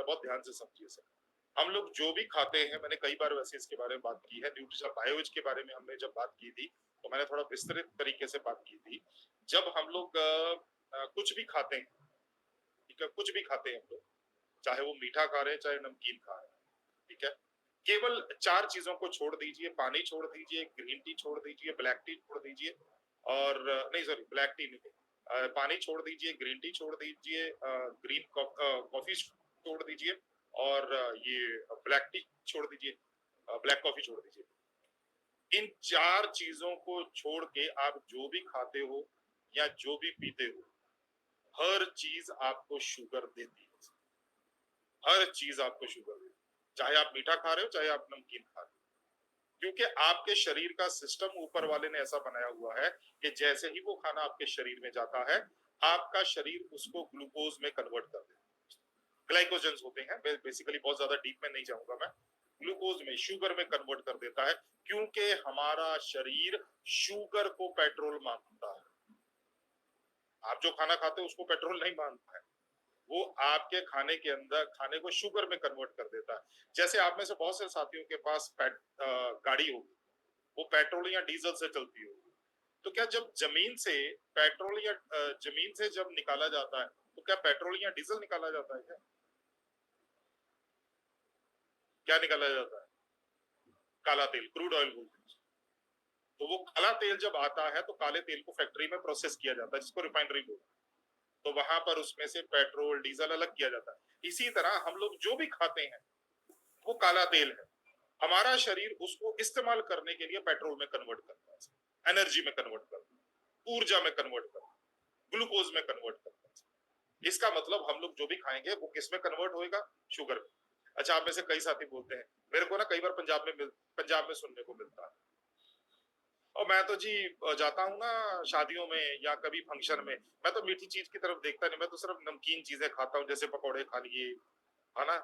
है, बहुत ध्यान से समझिए सर। हम लोग जो भी खाते हैं, मैंने कई बार वैसे इसके बारे में बात की है, न्यूट्रिशन बायोज के बारे में हमने जब बात की थी तो मैंने थोड़ा विस्तृत तरीके से बात की थी। जब हम लोग कुछ भी खाते हैं, ठीक है, कुछ भी खाते हैं हम लोग, चाहे वो मीठा खा रहे हैं चाहे नमकीन खा रहे हैं, ठीक है, केवल चार चीजों को छोड़ दीजिए, पानी छोड़ दीजिए, ग्रीन टी छोड़ दीजिए, ब्लैक टी छोड़ दीजिए, और नहीं सॉरी ब्लैक टी नहीं, पानी छोड़ दीजिए, ग्रीन टी छोड़ दीजिए, ग्रीन कॉफी छोड़ दीजिए, और ये ब्लैक टी छोड़ दीजिए, ब्लैक कॉफी छोड़ दीजिए। इन चार चीजों को छोड़ के आप जो भी खाते हो या जो भी पीते हो, हर चीज आपको शुगर देती है, हर चीज आपको शुगर देती है, चाहे आप मीठा खा रहे हो चाहे आप नमकीन खा रहे हो, क्योंकि आपके शरीर का सिस्टम ऊपर वाले ने ऐसा बनाया हुआ है कि जैसे ही वो खाना आपके शरीर में जाता है, आपका शरीर उसको ग्लूकोज में कन्वर्ट कर देता है। ग्लाइकोजेंस होते हैं, बेसिकली बहुत ज्यादा डीप में नहीं जाऊंगा मैं, ग्लूकोज में, शुगर में कन्वर्ट कर देता है, क्योंकि हमारा शरीर शुगर को पेट्रोल मानता है। आप जो खाना खाते हो उसको पेट्रोल नहीं मानता है, वो आपके खाने के अंदर खाने को शुगर में कन्वर्ट कर देता है। जैसे आप में से बहुत से साथियों के पास गाड़ी होगी, वो पेट्रोल या डीजल से चलती होगी, तो क्या जब जमीन से पेट्रोल या जमीन से जब निकाला जाता है तो क्या पेट्रोल या डीजल निकाला जाता है क्या? क्या निकाला जाता है? काला तेल, क्रूड ऑयल बोलते हैं। तो वो काला तेल जब आता है तो काले तेल को फैक्ट्री में प्रोसेस किया जाता है, जिसको रिफाइनरी बोलते हैं, तो वहां पर उसमें से पेट्रोल डीजल अलग किया जाता है। इसी तरह हम लोग जो भी खाते हैं वो काला तेल है, हमारा शरीर उसको इस्तेमाल करने के लिए पेट्रोल में कन्वर्ट करता है, एनर्जी में कन्वर्ट करता है, ऊर्जा में कन्वर्ट करता है, ग्लूकोज में कन्वर्ट करता है। इसका मतलब हम लोग जो भी खाएंगे वो किस में कन्वर्ट होएगा? शुगर में। अच्छा, आप में से कई साथी बोलते हैं, मेरे को ना कई बार पंजाब में सुनने को मिलता है, और मैं तो जी जाता हूँ ना शादियों में या कभी फंक्शन में, मैं तो मीठी चीज की तरफ देखता नहीं, मैं तो सिर्फ नमकीन चीजें खाता हूँ, जैसे पकौड़े खा लिए, है ना,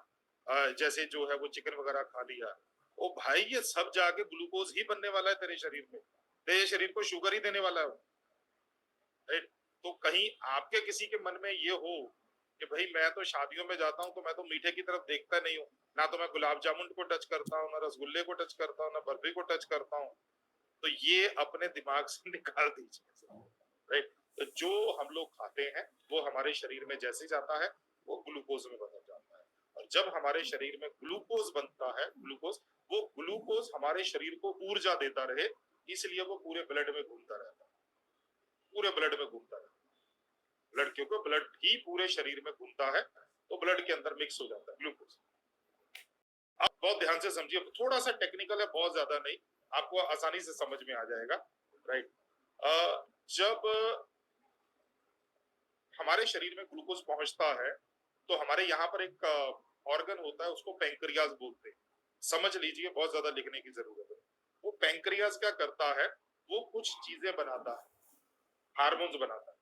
जैसे जो है वो चिकन वगैरह खा लिया। ओ भाई, ये सब जाके ग्लूकोज ही बनने वाला है तेरे शरीर में, तेरे शरीर को शुगर ही देने वाला है, राइट? तो कहीं आपके किसी के मन में ये हो कि भाई मैं तो शादियों में जाता हूँ तो मैं तो मीठे की तरफ देखता नहीं हूँ, ना तो मैं गुलाब जामुन को टच करता हूँ, ना रसगुल्ले को टच करता हूँ, ना बर्फी को टच करता हूँ, तो ये अपने दिमाग से निकाल दीजिए, राइट? तो जो हम लोग खाते हैं वो हमारे शरीर में जैसे जाता है वो ग्लूकोज में बदल जाता है, और जब हमारे शरीर में ग्लूकोज बनता है, ग्लूकोज, वो ग्लूकोज हमारे शरीर को ऊर्जा देता रहे, इसलिए वो पूरे ब्लड में घूमता रहता है, पूरे ब्लड में घूमता रहता है, ब्लड, क्योंकि ब्लड ही पूरे शरीर में घूमता है तो ब्लड के अंदर मिक्स हो जाता है ग्लूकोज। आप बहुत ध्यान से समझिए, थोड़ा सा टेक्निकल है, बहुत ज्यादा नहीं, आपको आसानी से समझ में आ जाएगा, राइट? जब हमारे शरीर में ग्लूकोज पहुंचता है तो हमारे यहाँ पर एक ऑर्गन होता है, उसको पेंक्रियाज बोलते हैं, समझ लीजिए, बहुत ज्यादा लिखने की जरूरत है। वो पेंक्रियाज क्या करता है, वो कुछ चीजें बनाता है, हार्मोन्स बनाता है,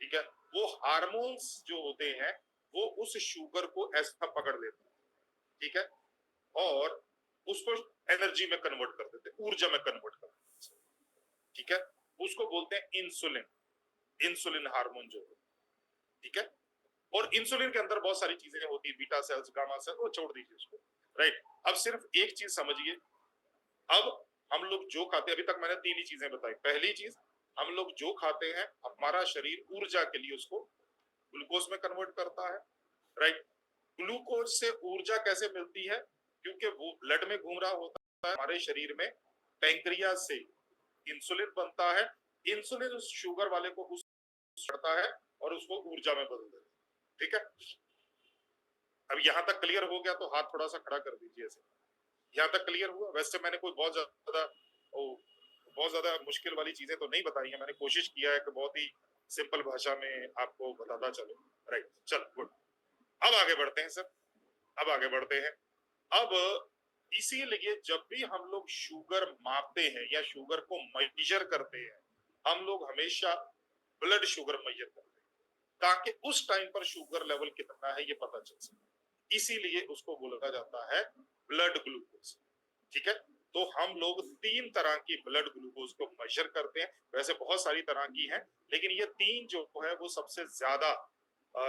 ठीक है, वो हार्मोन्स जो होते हैं वो उस शुगर को ऐसा पकड़ लेते हैं, ठीक है, और उसको एनर्जी में कन्वर्ट कर देते हैं, ऊर्जा में कन्वर्ट कर देते हैं, ठीक है, उसको बोलते हैं इंसुलिन, इंसुलिन हार्मोन जो, ठीक है। और इंसुलिन के अंदर बहुत सारी चीजें होती है, बीटा सेल्स, गामा सेल्स, वो छोड़ दीजिए उसको, राइट? अब सिर्फ एक चीज समझिए, अब हम लोग जो खाते हैं, अभी तक मैंने तीन ही चीजें बताई, पहली चीज, हम लोग जो खाते हैं हमारा शरीर ऊर्जा के लिए उसको ग्लूकोज में कन्वर्ट करता है, राइट? ग्लूकोज से ऊर्जा कैसे मिलती है? क्योंकि वो ब्लड में घूम रहा होता है हमारे शरीर में, पैंक्रियाज से इंसुलिन बनता है, इंसुलिन उस शुगर वाले को उस करता है और उसको ऊर्जा में बदल देता है, ठीक है। अब यहां तक क्लियर हो गया तो हाथ थोड़ा सा खड़ा कर दीजिए ऐसे, यहाँ तक क्लियर हुआ? वैसे मैंने कोई बहुत ज्यादा मुश्किल वाली चीजें तो नहीं बताई है, मैंने कोशिश किया है कि बहुत ही सिंपल भाषा में आपको बताता चलो, राइट? चलो गुड, अब आगे बढ़ते हैं सर, अब आगे बढ़ते हैं। अब इसीलिए जब भी हम लोग शुगर मापते हैं या शुगर को मेजर करते हैं, हम लोग हमेशा ब्लड शुगर मेजर करते हैं, ताकि उस टाइम पर शुगर लेवल कितना है ये पता चल सके, इसीलिए उसको बोला जाता है ब्लड ग्लूकोज, ठीक है। तो हम लोग तीन तरह की ब्लड ग्लूकोज को मेजर करते हैं, वैसे बहुत सारी तरह की है, लेकिन ये तीन जो है वो सबसे ज्यादा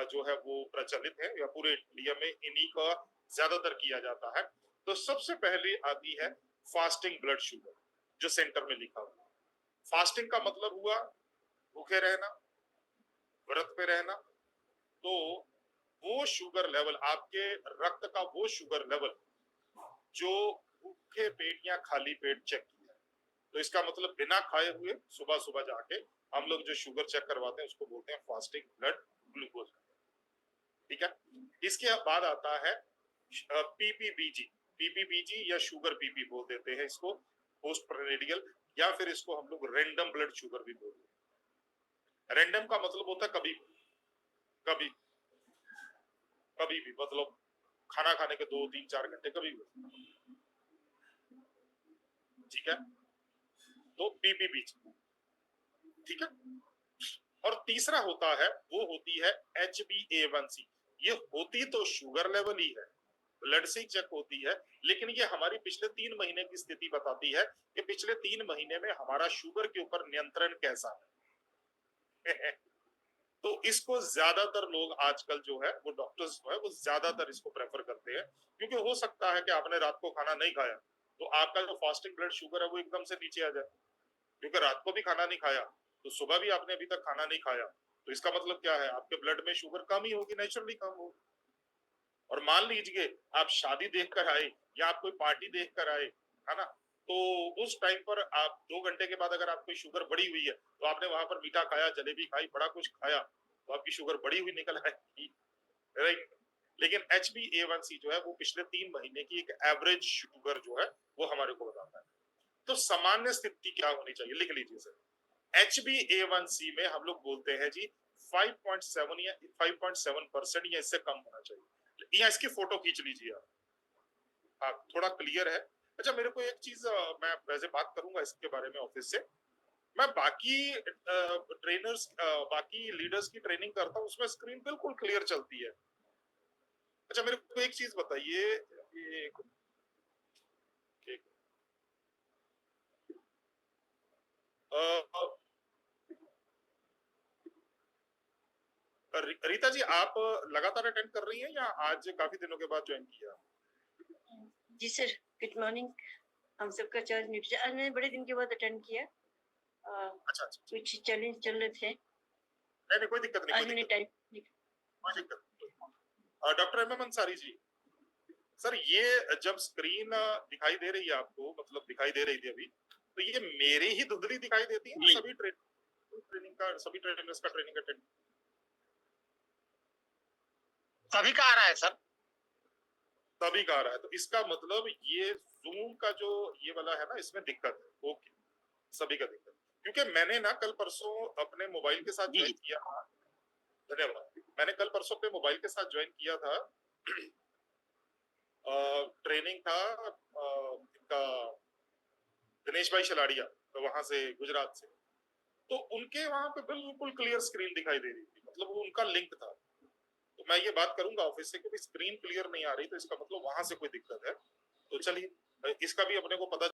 जो है वो प्रचलित है या पूरे इंडिया में इन्हीं का ज्यादातर किया जाता है। तो सबसे पहले आती है फास्टिंग ब्लड शुगर, जो सेंटर में लिखा हुआ है। फास्टिंग का मतलब हुआ भूखे रहना, व्रत पे रहना। तो वो शुगर लेवल, आपके रक्त का वो शुगर लेवल जो भूखे पेट या खाली पेट चेक किया, तो इसका मतलब बिना खाए हुए सुबह सुबह जाके हम लोग जो शुगर चेक करवाते हैं उसको बोलते हैं फास्टिंग ब्लड ग्लूकोज। ठीक है। इसके बाद आता है पीपीबीजी। पीपीबीजी या शुगर पीपी बोल देते हैं इसको, पोस्ट प्रेनेडियल, या फिर इसको हम लोग रैंडम ब्लड शुगर भी बोलते हैं। रैंडम का मतलब होता है कभी कभी कभी भी, मतलब खाना खाने के 2 3 4 घंटे कभी भी। ठीक है। तो पीपीबीजी। ठीक है। और तीसरा होता है, वो होती है HbA1c। ये होती तो शुगर लेवल ही है, ब्लड से ही चेक होती है, लेकिन ये हमारी पिछले 3 महीने की स्थिति बताती है कि पिछले 3 महीने में हमारा शुगर के ऊपर नियंत्रण कैसा है। तो इसको ज्यादातर लोग आजकल जो है वो डॉक्टर्स जो है वो ज्यादातर इसको प्रेफर करते हैं, क्योंकि हो सकता है कि आपने रात को खाना नहीं खाया तो आपका जो फास्टिंग ब्लड शुगर है वो एकदम से नीचे आ जाए, क्योंकि रात को भी खाना नहीं खाया तो सुबह भी आपने अभी तक खाना नहीं खाया, तो इसका मतलब क्या है, आपके ब्लड में शुगर कम ही होगी, नेचुरली कम होगी। और मान लीजिए आप शादी देख कर आए या आप कोई पार्टी देख कर आए, है ना, तो उस टाइम पर आप 2 घंटे के बाद अगर आपकी शुगर बढ़ी हुई है तो आपने वहां पर मीठा खाया, जलेबी खाई, बड़ा कुछ खाया, तो आपकी शुगर बढ़ी हुई निकल आएगी, राइट। लेकिन HbA1c जो है वो पिछले 3 महीने की एक एवरेज शुगर जो है वो हमारे को बताता है। तो सामान्य स्थिति क्या होनी चाहिए, लिख लीजिए सर। HbA1c में हम लोग बोलते हैं जी 5.7 या 5.7% या इससे कम होना चाहिए। या इसकी फोटो खींच लीजिए आप, हाँ थोड़ा क्लियर है। अच्छा, मेरे को एक चीज मैं वैसे बात करूंगा इसके बारे में ऑफिस से, मैं बाकी ट्रेनर्स बाकी लीडर्स की ट्रेनिंग करता हूँ, उसमें स्क्रीन बिल्कुल क्लियर चलती है। अच्छा, मेरे को एक चीज बताइए, एक, एक, रीता जी आप लगातार अटेंड कर रही हैं या आज काफी दिनों के बाद ज्वाइन किया? जी सर, गुड मॉर्निंग। हम सबका चर्च न्यूट्रिशन आज मैंने बड़े दिन के बाद अटेंड किया। अच्छा अच्छा, कुछ चैलेंज चल रहे थे, नहीं नहीं कोई दिक्कत नहीं, आज मैंने टाइम कोई दिक्कत नहीं। Doctor M M Ansari ji, sir ये जब स्क्रीन दिखाई दे रही है आपको, मतलब दिखाई दे रही थी अभी, तो ये मेरी ही धुंधली दिखाई देती है, सभी ट्रेनिंग का, सभी ट्रेनर्स का ट्रेनिंग अटेंड सभी का आ रहा है सर, सभी का आ रहा है, तो इसका मतलब ये जूम का जो ये वाला है ना, इसमें दिक्कत है। ओके, सभी का दिक्कत, क्योंकि मैंने ना कल परसों अपने मोबाइल के साथ ज्वाइन किया था, धन्यवाद, मैंने कल परसों अपने मोबाइल के साथ ज्वाइन किया था, ट्रेनिंग था इनका दिनेश भाई शलाड़िया, तो वहां से गुजरात से, तो उनके वहां पे बिल्कुल क्लियर स्क्रीन दिखाई दे रही थी, मतलब वो उनका लिंक था। तो मैं ये बात करूंगा ऑफिस से कि स्क्रीन क्लियर नहीं आ रही, तो इसका मतलब वहां से कोई दिक्कत है। तो चलिए इसका भी अपने को पता